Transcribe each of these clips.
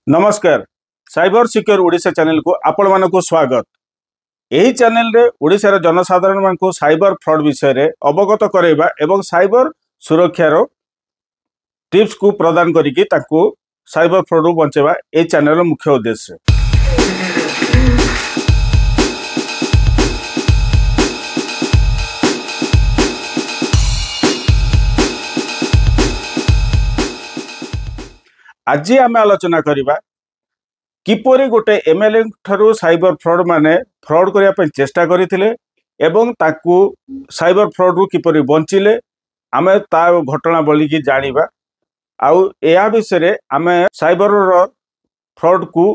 नमस्कार cyber secure Odisha channel को आपण मानक स्वागत। यही चैनल रे ओडिशार जनसाधारण मानक साइबर फ्रॉड विषय रे अवगत कराइबा एवं साइबर सुरक्षार टिप्स को प्रदान करिकी ताकू साइबर फ्रॉड रु बचेबा ए चैनल रो मुख्य उद्देश्य। आज आम आलोचना करिबा किपरि गोटे एमएलए ठारू साइबर फ्रॉड माने फ्रॉड करने चेष्टा करथिले एवं ताकू साइबर फ्रॉड रु किपरि बंचिले आमे ता घटना बोली की जानिबा। आउ या विषय आमे साइबर फ्रॉड को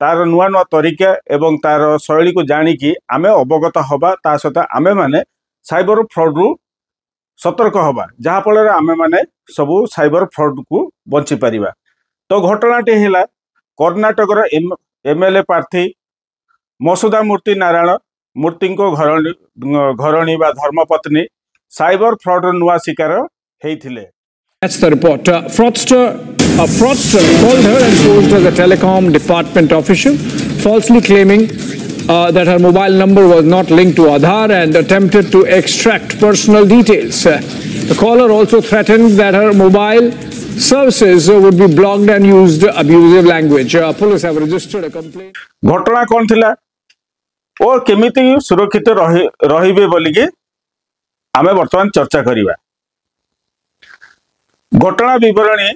तार नुआ नुआ तरीका एवं तार शैली को जानिकी आमे अवगत हबा। ता सहित आमे माने साइबर फ्रॉड रु सतर्क हबा जहा फल आमे माने सबू साइबर फ्रॉड को बंची परिबा। तो घटनाटी है कर्णाटक एमएलए प्रार्थी मसुदा मूर्ति नारायण मूर्ति को घरणी बा धर्मपत्नी साइबर फ्रॉड नुआ शिकार होइथिले। That's the report. A fraudster called her and posed as a telecom department official, falsely claiming that her mobile number was not linked to Aadhaar and attempted to extract personal details. The caller also threatened that her mobile services would be blocked and used abusive language. Police have registered a complaint. घटना कौन थिला और केमिति सुरक्षित रहिबे बोली के आमे वर्तमान चर्चा करिबा। घटना विवरणी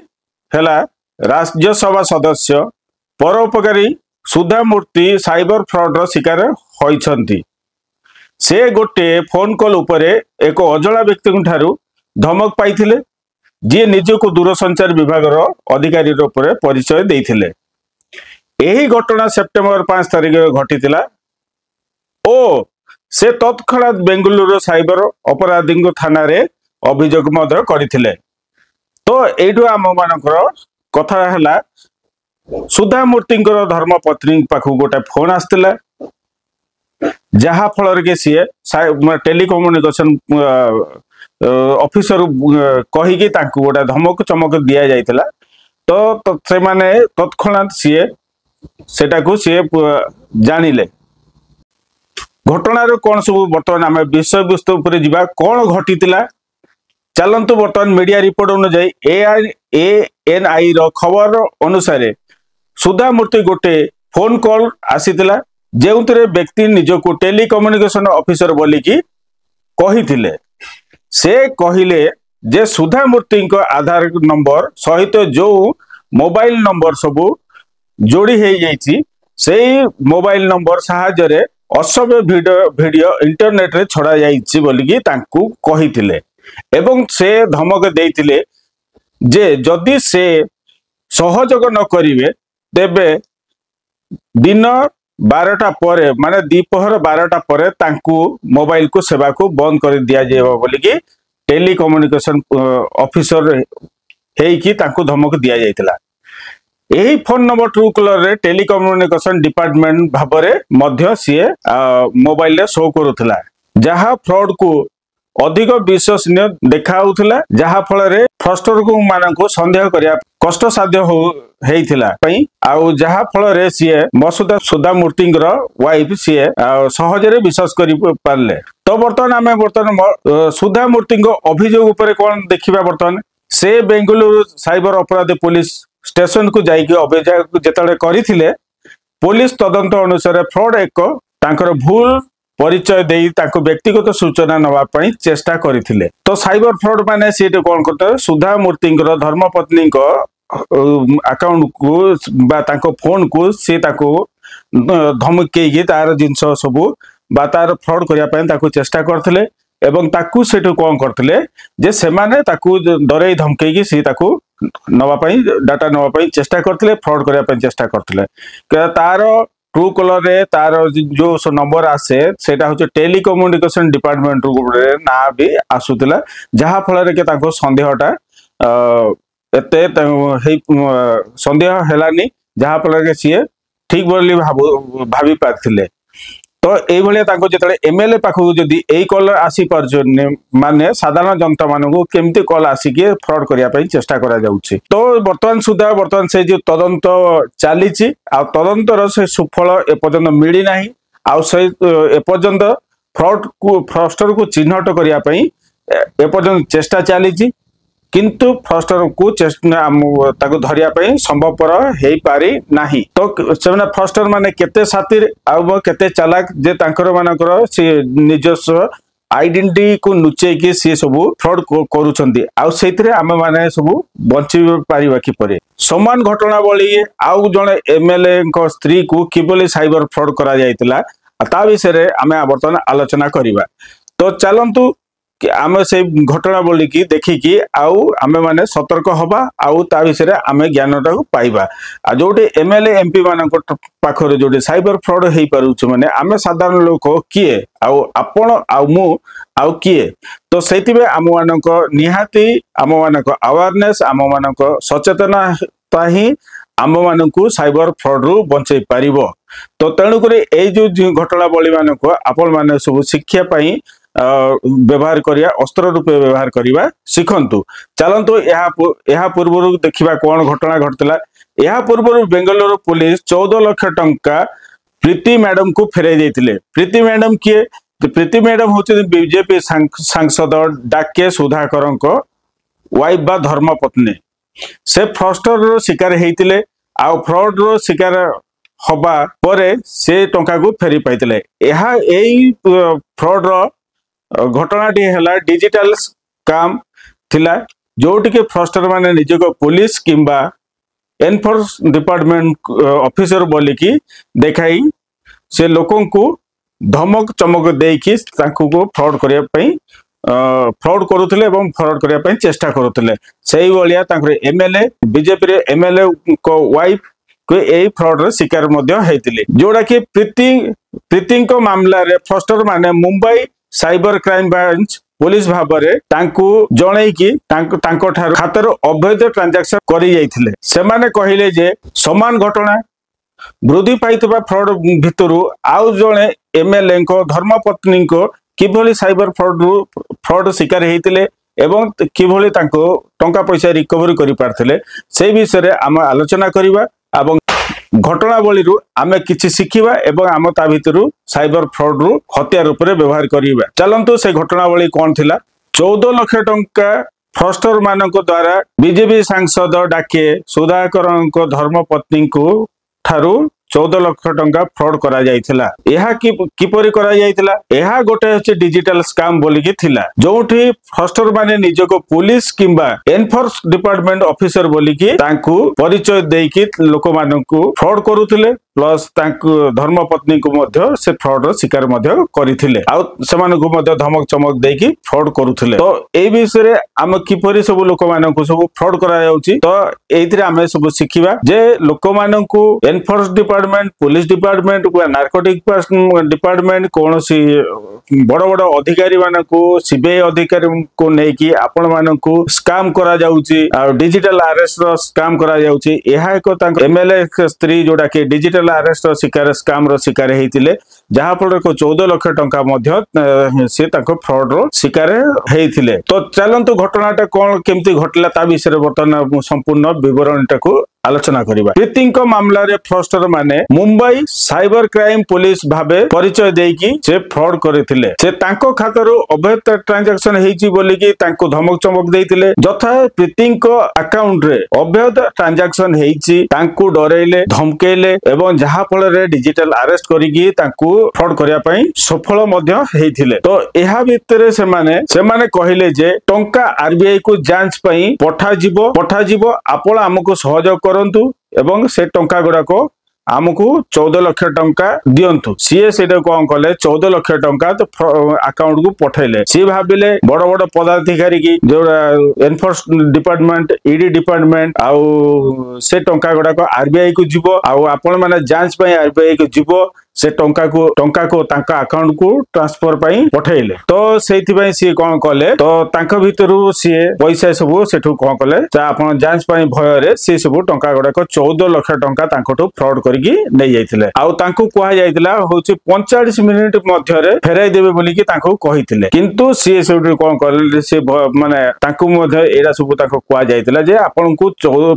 हैला राज्यसभा सदस्य परोपकारी सुधा मूर्ति साइबर फ्रॉड रो शिकार होइछंती। से गोटे फोन कॉल उपरे एक अजला व्यक्ति ठारू धमक पाइथिले जी निजको दूरसंचार विभाग अधिकारी परिचय देइथिले। यही घटना सेप्टेम्बर 5 तारिख घटीला ओ से तत्क्षणात बेंगलुरु साइबर अपराधी थाना रे अभियोग मध्य करथिले। तो एठू आम मानकर कथा हैला सुधा मूर्ति धर्मपत्नी पाखु गोटे फोन आसला जहा फल के सी टेलीकम्युनिकेशन ऑफिसर कहीकि गोटे धमक चमक दि जाइथिला। तो से माने तत्क्षणात सीए सेटा को सीए जानिले। घटनार कौन सब बर्तमान आम विषय वस्तु उपर जीवा कौन घटीला चलतु। बर्तमान मीडिया रिपोर्ट अनुसार ANI रो खबर अनुसार सुधा मूर्ति गोटे फोन कॉल आसीतिला जेउतरे व्यक्ति निजको टेलीकम्युनिकेशन ऑफिसर बोलिकी कहिथिले। से कहिले जे सुधा मूर्ति आधार नंबर सहित जो मोबाइल नंबर सबू जोड़ी हो जाइछि सेही मोबाइल नंबर साहाय्य असभ्य वीडियो इंटरनेट रे छड़ा जाइछि बोलिकी तांकू कहिथिले एवं से धमक देइथिले जे जदि से सहयोग न करिवे तेबे दिन 12टा पर माने दीपहर 12टा पर तांकू मोबाइल को सेवा को बंद कर दिया जाएगा बोलिकी टेलीकम्युनिकेशन ऑफिसर हेकी तांकू धमक दिया जाइतिला। यही फोन नंबर ट्रू कलर रे टेलीकम्युनिकेशन डिपार्टमेंट भाबरे मध्य सीए मोबाइल रे शो करूथिला जहा फ्रॉड को अधिक विश्वसनीय देखाउथिला जहा फल रे फ्रॉडस्टर को माननको संदेह करिया कष्ट साध्य होइथिला पई आउ जहा फल रे सीए मसुदा सुधा मूर्ति वाइफ सीए सहजरे विश्वास करि पारले। तो बर्तमान सुधा मूर्ति अभियोग उपरे कोन देखिबा। बर्तमान से बेंगलुरु साइबर अपराधी पुलिस स्टेशन को जाइके अभियोग जेतले करिथिले पुलिस तदंत अनुसार फ्रॉड एक तांकर भूल परिचय देई ताको व्यक्तिगत सूचना नवा पई चेष्टा करथिले। तो साइबर फ्रॉड माने सीटे कोन करते सुधा मूर्ति धर्मपत्नी अकाउंट को बा ताको फोन को से ताको धमकेगी तार जिनस सबू बा तार फ्रॉड करिया पई ताको चेष्टा करथिले एवं ताकू सेटू कोन करथिले जे से माने ताकू डरै धमकेगी से ताको नवा पई डाटा नवा पई चेष्टा करथिले फ्रॉड करिया पई चेष्टा करथिले। तार ट्रू कलर रे तार जो नंबर आसे सेटा होचे टेलीकम्युनिकेशन डिपार्टमेंट रे ना भी आसुतिला जहा फल रे के ताको संदेहटा एते संदेह हेलानी जहा फल के सीए ठीक बोली भाभी पारथिले। तो यही जो एमएलए पाखक जदि यही कल आसी पार माने साधारण जनता मानू केमती कल आसिक फ्रड करने चेष्टा करा जाउछि। तो बर्तमान से जो तदंत चली तदंतर से सुफल एपर्यंत मिली ना से एपर्यंत फ्रस्टर को चिन्हट करने एपर्यंत चेष्टा चली किंतु फ्रस्टर को धरिया संभवपर हो पारि नाही। तो से फ्रस्टर माने केते सातिर आउ केते चालाक जे तांकर मानकर से निजस्व आइडेंटिटी को लुचेकी सी सब फ्रड करुछंती आउ सेथिरे आमे माने सब बंची पारिबा कि परे। समान घटनावली आउ जणे एमएलए को स्त्री को किबली साइबर फ्रड करा जायतिला ता विषय रे आमे वर्तमान आलोचना करिबा। तो चलंतु कि आमे से घटनावली की देखिकी आउ आमे माने सतर्क हबा आउ ता विषय आमे ज्ञानटा पाइबा। आ जोटे एमएलए एमपी मानक पाखरे जोटे साइबर फ्रॉड हेई पारुछ माने आमे साधारण लोक किए आउ आपण आउ मु आउ किए। तो सेतिबे आम मानक निहाती आम मानक अवेयरनेस आम मानक सचेतनता ही आम मानक साइबर फ्रॉड रु बंचई पारिबो। तो तेणुक जो घटनावली मानक आपण माने सब शिक्षा पाई व्यवहार करिया अस्त्र रूपे व्यवहार करिवा सिखंतु। चलंतु यह पूर्व देखिबा कोन घटना घटला। यह पूर्व बेंगलुरु पुलिस 14 लाख टंका प्रीति मैडम को फेराई देथिले। प्रीति मैडम किए? प्रीति मैडम होचे बीजेपी सांसद डाके सुधाकर वाइफ बा धर्मपत्नी। से फ्रस्टर रो शिकार हेतिले आ फ्रॉड रो शिकार हबा परे से टंका को फेरी पाइतिले। यह एई फ्रॉड रो घटनाटी है डिजिटल स्काम थिला जोटी के फ्रस्टर माने निजक पुलिस किंबा एनफोर्स डिपार्टमेंट ऑफिसर बोलिकी देखाई से लोकों को धमक चमक देकी को फ्रॉड करने फ्रॉड करुले और फ्रॉड करने चेष्टा करुले। से एमएलए बीजेपी एमएलए को वाइफ को यही फ्रॉड शिकार जोड़ा कि प्रीति मामला रे फ्रस्टर माने Mumbai cyber crime branch police भाबरे तांकु जणै कि तांको ठारो खातर अवैध ट्रांजैक्शन करि जाइथिले। सेमाने कहिले जे समान घटना वृद्धि पाइतबा फ्रॉड भितरु आउ जणे एमएलए को धर्मपत्नी को किभली साइबर फ्रॉड शिकार हेतिले एवं किभली तांको टंका पैसा रिकवरी करि पारथिले से विषय रे हम आलोचना करिबा एवं घटनावली आमे किछि शिखिबा एवं आम ता भितरु साइबर फ्रॉड रु हत्यार रूपे व्यवहार करिबा। चलंतु से घटनावली कौन थिला। 14 लाख टंका फ्रस्टर मानक द्वारा बीजेपी सांसद डाके सुधाकर धर्मपत्नी को ठारू 14 लाख टंका फ्रॉड करा जायथिला। एहा किपरि करा जायथिला? एहा गोटे होचे डिजिटल स्कैम बोलिकी थिला जोठी फ्रस्टर माने निजको पुलिस किंबा एनफोर्स डिपार्टमेंट ऑफिसर बोलिकी तांकु परिचय देकी लोक मानकु फ्रॉड करूथिले प्लस तांकु धर्मपत्नी को मध्य से फ्रॉड रो शिकार मध्य करिथिले आ समानकु मध्य धमक चमक देकी फ्रॉड करूथिले। तो ए विषय रे हम किपरि सब लोक मानकु सब फ्रॉड करा जाउची। तो एथिरे हम सब शिखिबा जे लोक मानकु enforce department police department narcotic department कौन सी बड़ बड़ अधिकारी मानकु सीबीआई अधिकारी को लेकिन आपण मानकु स्कैम करा जाउची आ डिजिटल अरेस्ट रो स्कैम करा जाउची। एहा एको तांक एमएलए स्त्री जोडा के डिजिटल अरेस्ट रो शिकार स्कैम रो शिकार हेतिले जहा फल को 14 लाख टंका मध्य से तांको फ्रॉड रो शिकार हेतिले। तो चलंतु घटनाटा कोन केमती घटला ता विषय वर्तमान संपूर्ण विवरणटा को आलोचना करिबा। प्रीति मामला रे फ्रस्टर माने मुंबई साइबर क्राइम पुलिस भाबे परिचय देकी से फ्रॉड करथिले। से तांको खातरु अवैध ट्रांजैक्शन हेची बोलिकी तांको धमक चमक देइथिले जथा प्रीति अकाउंट रे अवैध ट्रांजैक्शन हेची तांको डरेइले धमकेइले एवं जहा फल रे डिजिटल अरेस्ट करिकी तांको फ्रॉड करिया पई सफल मध्य हेइथिले। तो एहा भितरे सेमाने कहिले जे टंका आरबीआई को जांच पई पठा जिवो आपण हमको सहयोग करंतु एवं से टंका गुड़ाक आमको 14 लाख टंका दियंतु। सीए से कौन कले 14 लाख टंका तो अकाउंट को पठेले। सी भाविले बड़ बड़ पदाधिकारी की जो एनफोर्स डिपार्टमेंट ईडी डिपार्टमेंट आउ से टंका गुड़ाक आरबीआई को जीवो आउ आपण माने जांच पई आरबीआई को जीवो से टंका को तांका अकाउंट को ट्रांसफर पाई पठेइले तो सेथि पई सी कोन कले तो तांका भितरु सी पैसा सब सेठु कोन कले आपण जांच पाई भय रे सी सब टंका गुडा को 14 लाख टंका तांकोटू फ्रॉड करके नै जाइथिले आउ तांको कुहा जाइतिला होची 45 मिनिट मध्य रे फेराई देबे बोली कि तांको कहिथिले किंतु सी सब कोन कले से माने तांको मध्य एरा सब तांको कुहा जाइतिला जे आपण को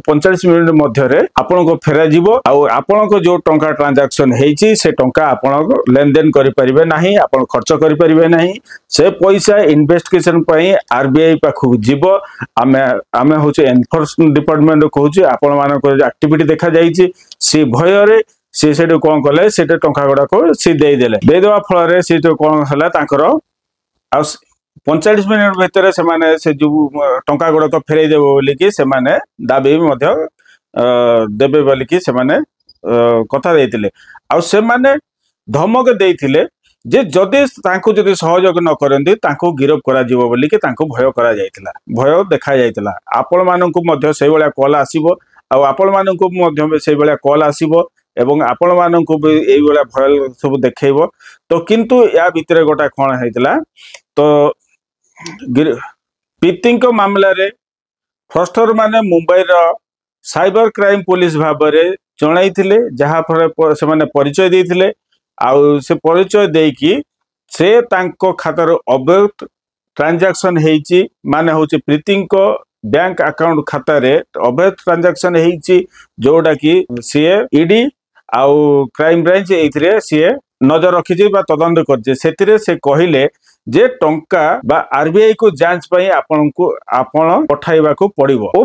45 मिनिट मध्य रे आपण को फेरा जीवो आउ आपण को जो टंका ट्रांजैक्शन हेची से टंका आपण लेन देन करि परिबे नाही आपण खर्च करि परिबे नाही से पैसा इन्वेस्टिगेशन पई आरबीआई पाखु जीवो आमे होचे एनफोर्समेंट डिपार्टमेंट कहूची आपण मानको एक्टिविटी देखा जाईची से भय रे से सेटो कोन कले सेटे टंका गुडा को से देई देले देई देवा फल रे से तो कोन हला तांकर आ 45 मिनिट भीतर से माने से जो टंका गुडा को फेरै देबो बोली कि से माने दाबी मध्य देबे बोली कि से माने कथा देइतिले आ से माने धमक देइतिले जे जदि तांको जदि सहयोग न करंदी तांको गिरफ करा जीवो बोली कि तांको भय करा जाइतिला भय देखा जाइतिला आपण माननकु मध्य सेइ बेला कॉल आसीबो आ आपण माननकु मध्य सेइ बेला कॉल आसीबो एवं आपण माननकु एइ बेला भय सब देखैबो तो किंतु या भितरे गोटा कोन हेतिला तो पीतिंको मामला रे फस्टर माने मुंबई रो साइबर क्राइम पुलिस भाबरे जणाइथिले जहा फर से माने परिचय देइथिले आउ से परिचय देकी से तांको खातार अवैध ट्रांजैक्शन हेची माने होची प्रीतिंको बैंक अकाउंट खाता रे अवैध ट्रांजैक्शन हेची जोडा की सीए ईडी आउ क्राइम ब्रांच एथिरे सीए नजर रखिजे बा तदंत करजे सेतिरे से कहिले जे टंका बा आरबीआई को जांच पाई आपण पठाइबा को पड़िबो ओ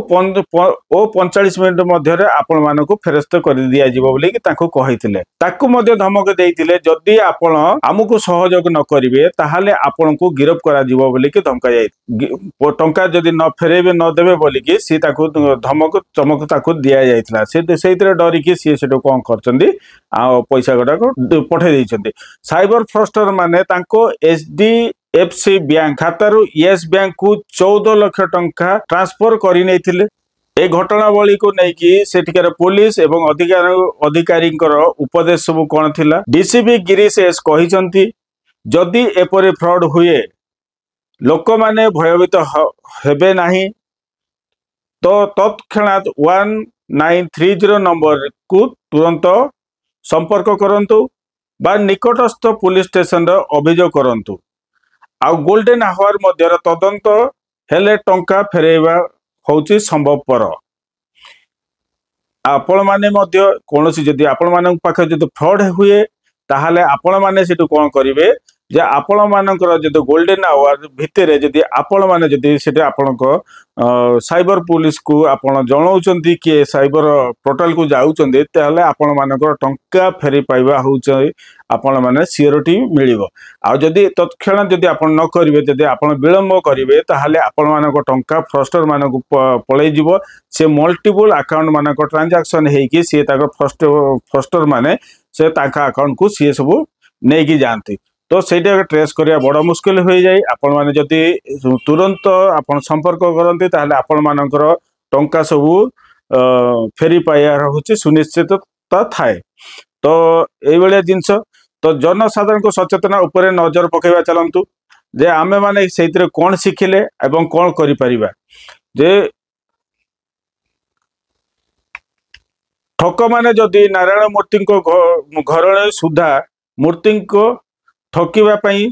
45 मिनिट मध्य रे आपण मानको फेरस्त कर दिया जिवो बोली कि ताको कहिथिले ताको मध्य धमक देइथिले जदि आपण हमकु सहयोग न करिवे ताहाले आपण को गिरफ करा जिवो बोली कि धमका जाई टंका जदि न फेरेबे न देबे बोली कि सी ताको धमक चमक ताको दिया जाइथिला से सेइतरे डरी कि सी सेटो कोन करचंदी आ पैसा गडा को पठै दैचंदी साइबर फ्रॉस्टर माने ताको एचडीएफसी बैंक खातारू येस बैंक को 14 लाख टंका ट्रांसफर करि नैथिले ए घटनावली को नेकी सेठिकार पुलिस एवं अधिकारी उपदेश सब कौन थिला डीसीपी गिरीश एस कहिसंती जदि एपरि फ्रॉड हुए लोक माने भयभीत हेबे नाही तो तत्क्षणात 1930 नंबर को तुरंत संपर्क करंतु बा निकटस्थ पुलिस स्टेशन रो अभियोग करंतु आ गोल्डन आवर मध्य तदंत हेले टंका फेरेबा होची संभवपर आपण माने मध्य कोनोसी जदि आपण मानक पाखे जदि फ्रॉड हुए ताहाले आपण माने सेटु कोन करिवे जे आपण मानकर जदि गोल्डन आवर भितरे जदि आपण माने जदि सेटे आपनको साइबर पुलिस को आपण जणाउचंती कि साइबर पोर्टल को जाउचंती ताहाले आपण मानकर टंका फेरी पाइबा होउचै आपण माने सिक्योरिटी मिलिबो आ जदि तत्क्षण जदि आपण न करिवे जदि आपण विलंब करिवे ताहाले आपण मानक टंका फ्रॉस्टर मानक पळै जिवो से मल्टीपल अकाउंट मानक ट्रांजैक्शन हेकी से ताको फ्रॉस्टर माने से ताका अकाउंट को सी सब नै कि जानती तो सेटा ट्रेस करिया बड़ मुश्किल हो जाए आपण माने जदि तुरंत आपण संपर्क करंती ताहाले आपण मानकर टंका सब फेरी पाइबार होची सुनिश्चितता थाए तो एई बेले जिंस तो जनसाधारण को सचेतना ऊपर नजर पकेबा चलंतु जे आमे माने सेइतरे कोन सिखिले एवं कोन करि परिबा जे ठक माने जदि नारायण मूर्ति को घर सुधा मूर्ति को ठकिबा पई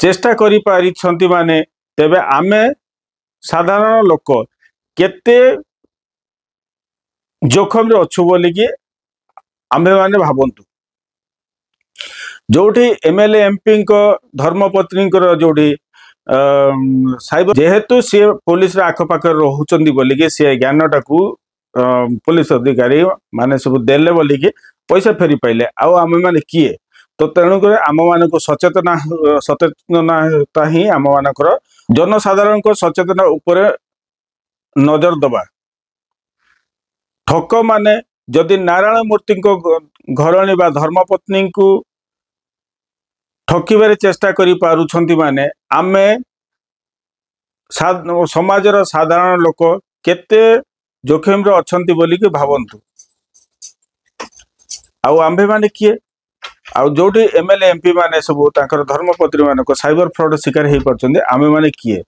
चेष्टा करि पारिछंती माने तेबे आमे साधारण लोक केते जोखम रे अछु बोली कि आमे माने भाबंतु जोठी एमएलए एमपी को धर्मपत्नी को जोठी साइबर जेहेतु सी पुलिस आखपाख रोचंदी बोली कि सी ज्ञानटा को पुलिस अधिकारी माने सब देले बोली कि पैसा फेरी पाइले आउ आमे माने किए तो तेणुक आम मान सचेतनता ही आम मानकर जनसाधारण को सचेतना उपरे नजर दबा ठक माने जदि नारायण मूर्ति को घरणी बा धर्मपत्नी को ठकिबारे चेष्टा करि पारुछंती माने आमे समाजर साधारण लोक केते जोखिम रे अछंती बोली कि भावंतु आउ आम्भे माने किए आउ जोटी एमएलए एमपी माने सब ताकर धर्मपत्री मानको साइबर फ्रॉड शिकार हे परचंदे आमे माने किए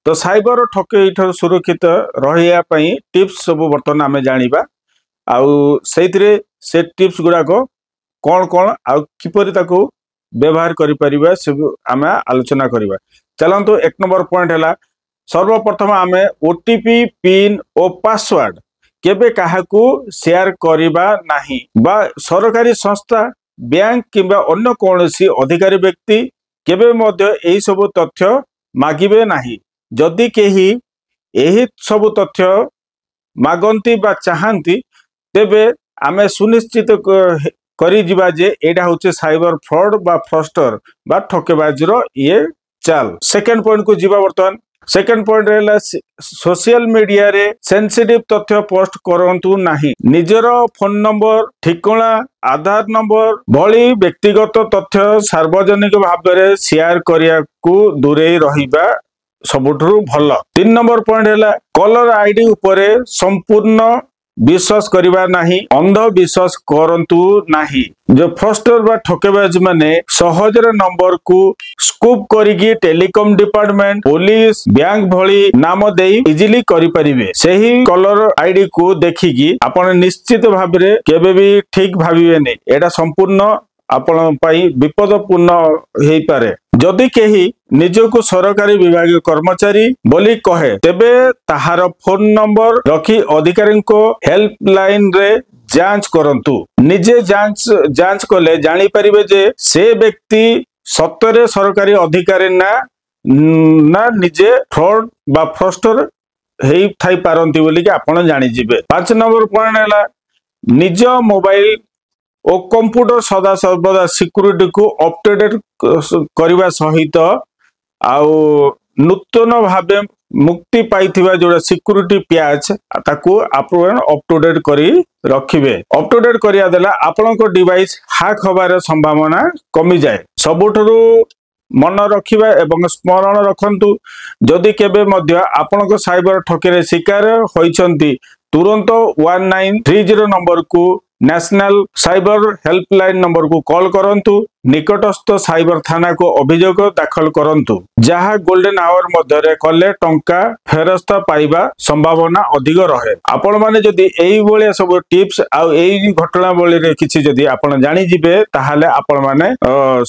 तो साइबर ठकेई ठर सुरक्षित रहिया पई टिप्स सब बर्तन आमे जानिबा आउ सेइतरे से टिप्स गुडा को कौन कौन आउ किपरि ताको व्यवहार करि परिबा सब आमे आलोचना करिबा चलंतु एक नंबर पॉइंट हैला सर्वप्रथम आमे ओटीपी पिन ओ पासवर्ड केबे काहाकू शेयर करिबा नाही बा सरकारी संस्था बैंक किंबा अन्य कोनोसी अधिकारी व्यक्ति केबे मध्य एही सब तथ्य मागिबे नाही जदि केही एही सब तथ्य मागंती बा चाहंती तेबे आमे सुनिश्चित करी जिबा जे एडा होचे साइबर फ्रॉड बा फ्रॉस्टर बा ठकेबाजरो ये चाल सेकंड पॉइंट को जिबा वर्तमान सेकंड पॉइंट रहला सोशल मीडिया रे सेंसिटिव तथ्य पोस्ट करंतु नाही निजर फोन नंबर ठिकाना आधार नंबर भली व्यक्तिगत तथ्य सार्वजनिक भाव में शेयर करिया को दूरे रहिबा सबुठु भल 3 नंबर पॉइंट हैला कलर आईडी उपरे संपूर्ण विश्वास करिबा नाही अंध विश्वास करंतु नाही जो फ्रॉस्टर बा ठकेबाज माने सहजर नंबर को स्कूप करिगी टेलीकॉम डिपार्टमेंट पुलिस बैंक भली नाम देई इजिली करि परिबे सेही कलर आईडी को देखिकी आपण निश्चित भाबरे केबे भी ठीक भाबिबे नै एटा संपूर्ण आपण पाई विपदपूर्ण हेई पारे जदि केही निजको सरकारी विभाग कर्मचारी बोली कहे तेबे ताहार फोन नंबर रखी अधिकारी को हेल्पलाइन रे जांच करंतु निजे जांच कले जानी परिबे जे से व्यक्ति सत्तरे सरकारी अधिकारी ना निजे फ्रॉड बा फ्रॉस्टर हेई थाई पारंती बोली कि आपण जानि जिबे 5 नंबर पॉइंट हैला निज मोबाइल ओ कंप्यूटर सदा सर्वदा सिक्योरिटी को अपडेट करने सहित आउ नूतन भावे मुक्ति पाइथिबा जोड़ा सिक्योरिटी पैच ताकू आपण अप टू डेट करी रखिबे अप टू डेट करिया देला आपनको डिवाइस हैक होबार संभावना कमी जाए सबुठरू मन रखिबा एवं स्मरण रखंतु जदि केबे मध्य आपनको साइबर ठकेरे शिकार होइछंती तुरंत 1930 नंबर को नेशनल साइबर हेल्पलाइन नंबर को कॉल करंतु निकटस्थ साइबर थाना को अभियोग दाखल करंतु जहाँ गोल्डन आवर मध्य कले टंका फेरस्त पाइबा संभावना अधिक रहे आपण माने जदि एई भलिया सब टिप्स आ एई घटना बळी रे किछि जदि आपण जानि जिबे ताहाले आपण माने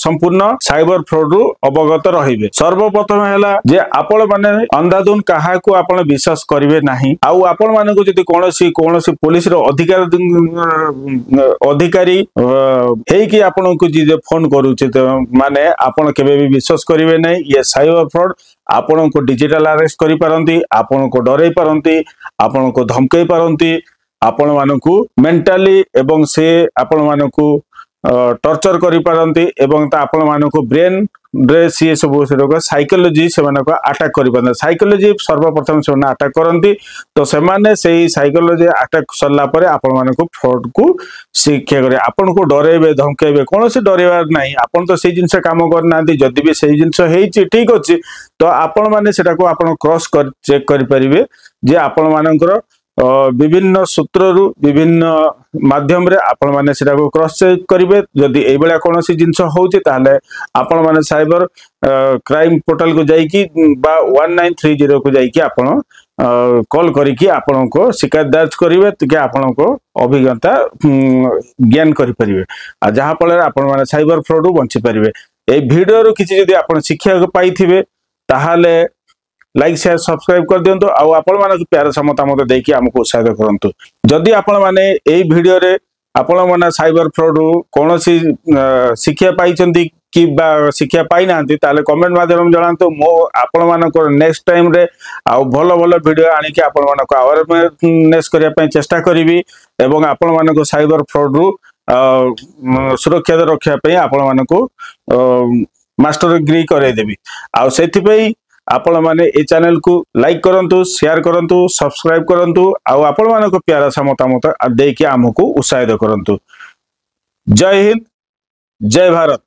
संपूर्ण साइबर फ्रॉड रु अवगत रहिबे सर्वप्रथम हैला जे आपण माने अंधाधुन काहा को आपण विश्वास करिवे नाही आ आपण माने को जदि कोनोसी पुलिस रो अधिकारी हेई कि आपण को जे फोन करूचे तो माने आपण केबे भी विश्वास करिवे नै ये साइबर फ्रॉड आपण को डिजिटल अरेस्ट करि पारंती आपण को डरै पारंती आपण को धमकै पारंती आपण मानकू मेंटली एवं से आपण मानकू टर्चर करि पारंती एवं ता आपण मानकू ब्रेन रे सी सब साइकोलॉजी से मानको अटैक करि पारंती साइकोलॉजी सर्वप्रथम से अटैक करंती तो से माने सेही साइकोलॉजी अटैक सरला परे आपण मानकू फ्रॉड को शिक्षा करे आपण को डरेबे धमकेबे कोनोसी डरेबार नाही आपण तो सेही जिंस काम करनांती जदि भी सेही जिंस हेइची ठीक अछि तो आपण माने सेटा को आपण क्रॉस कर चेक करि परिबे जे आपण मानकर विभिन्न सूत्ररु विभिन्न माध्यम रे आपण माने सेटा को क्रॉस चेक करिवे जदि एई बेला कोनोसी जिंस होउची ताले आपण माने साइबर क्राइम पोर्टल को जाई कि बा 1930 को जाई कि आपण कॉल करी कि आपण को शिकायत दर्ज करिवे कि आपण को अभिज्ञता ज्ञान करि परिवे आ जहा पळे आपण माने साइबर फ्रॉड रु बंची परिवे एई वीडियो रु किछि जदि आपण शिक्षा पाइथिबे ताहाले लाइक शेयर सब्सक्राइब कर दियंतो आ आपण माने प्यार समतामत देकी हमको उत्साहित करंतु जदि आपण माने एई वीडियो रे आपण माने साइबर फ्रॉड कोनोसी शिक्षा पाइचंती कि बा शिक्षा पाई नांती ताले कमेंट माध्यम जणांतो मो आपण मानको नेक्स्ट टाइम रे आ भलो भलो वीडियो आनी कि आपण मानको अवेयरनेस करिया पई चेष्टा करिवि एवं आपण मानको साइबर फ्रॉड रु सुरक्षा रखिया पई आपण मानको मास्टर डिग्री करे देबी आ सेथि पई आपण माने ए चैनल को लाइक करंतु शेयर करंतु सब्सक्राइब करंतु आ आपण मानको प्यारा समतामत देकी हमको उत्साहित करंतु जय हिंद जय भारत।